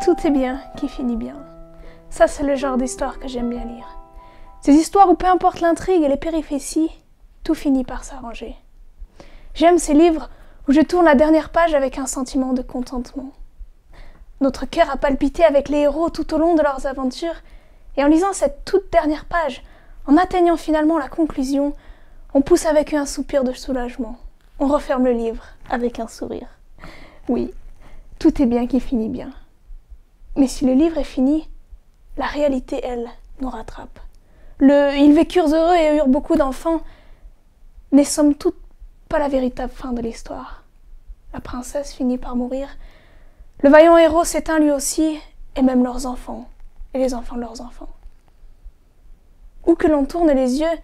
Tout est bien qui finit bien. Ça, c'est le genre d'histoire que j'aime bien lire. Ces histoires où peu importe l'intrigue et les péripéties, tout finit par s'arranger. J'aime ces livres où je tourne la dernière page avec un sentiment de contentement. Notre cœur a palpité avec les héros tout au long de leurs aventures, et en lisant cette toute dernière page, en atteignant finalement la conclusion, on pousse avec un soupir de soulagement. On referme le livre avec un sourire. Oui, tout est bien qui finit bien. Mais si le livre est fini, la réalité, elle, nous rattrape. Ils vécurent heureux et eurent beaucoup d'enfants n'est somme toute pas la véritable fin de l'histoire. La princesse finit par mourir. Le vaillant héros s'éteint lui aussi, et même leurs enfants, et les enfants de leurs enfants. Où que l'on tourne les yeux,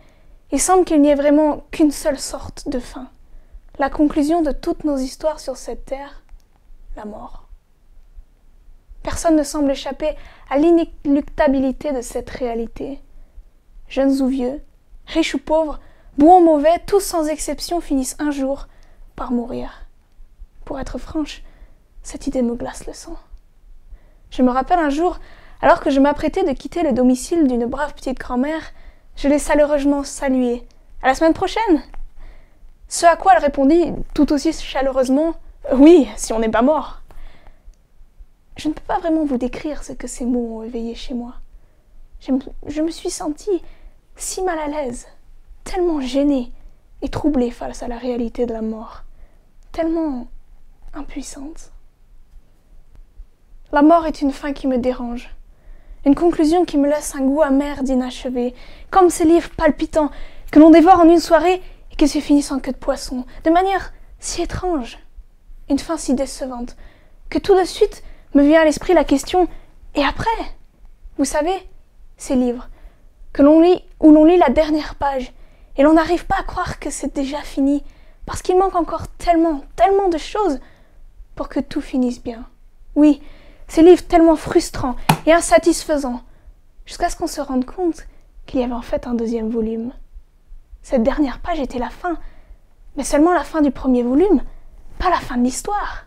il semble qu'il n'y ait vraiment qu'une seule sorte de fin. La conclusion de toutes nos histoires sur cette terre, la mort. Personne ne semble échapper à l'inéluctabilité de cette réalité. Jeunes ou vieux, riches ou pauvres, bons ou mauvais, tous sans exception finissent un jour par mourir. Pour être franche, cette idée me glace le sang. Je me rappelle un jour, alors que je m'apprêtais de quitter le domicile d'une brave petite grand-mère, je l'ai chaleureusement saluée. « À la semaine prochaine !» Ce à quoi elle répondit tout aussi chaleureusement « Oui, si on n'est pas mort !» Je ne peux pas vraiment vous décrire ce que ces mots ont éveillé chez moi. Je me suis sentie si mal à l'aise, tellement gênée et troublée face à la réalité de la mort, tellement impuissante. La mort est une fin qui me dérange, une conclusion qui me laisse un goût amer d'inachevé, comme ces livres palpitants que l'on dévore en une soirée et qui se finissent en queue de poisson, de manière si étrange, une fin si décevante, que tout de suite me vient à l'esprit la question « Et après ?» Vous savez, ces livres que l'on lit, où l'on lit la dernière page et l'on n'arrive pas à croire que c'est déjà fini parce qu'il manque encore tellement de choses pour que tout finisse bien. Oui, ces livres tellement frustrants et insatisfaisants jusqu'à ce qu'on se rende compte qu'il y avait en fait un deuxième volume. Cette dernière page était la fin, mais seulement la fin du premier volume, pas la fin de l'histoire.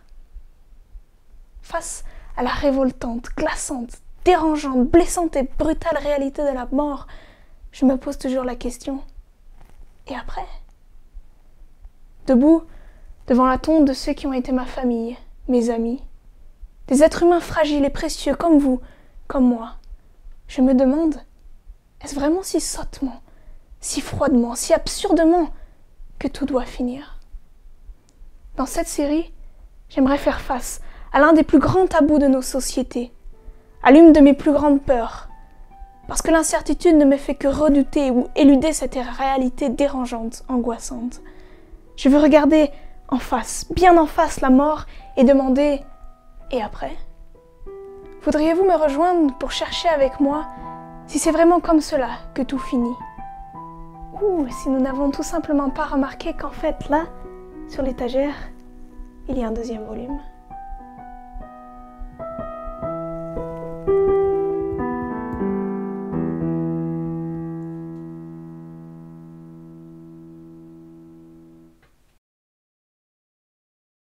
Face à la révoltante, glaçante, dérangeante, blessante et brutale réalité de la mort, je me pose toujours la question « Et après ?» Debout, devant la tombe de ceux qui ont été ma famille, mes amis, des êtres humains fragiles et précieux comme vous, comme moi, je me demande « Est-ce vraiment si sottement, si froidement, si absurdement que tout doit finir ?» Dans cette série, j'aimerais faire face à l'un des plus grands tabous de nos sociétés, à l'une de mes plus grandes peurs, parce que l'incertitude ne me fait que redouter ou éluder cette réalité dérangeante, angoissante. Je veux regarder en face, bien en face la mort et demander « Et après ?» Voudriez-vous me rejoindre pour chercher avec moi si c'est vraiment comme cela que tout finit? Ou si nous n'avons tout simplement pas remarqué qu'en fait là, sur l'étagère, il y a un deuxième volume.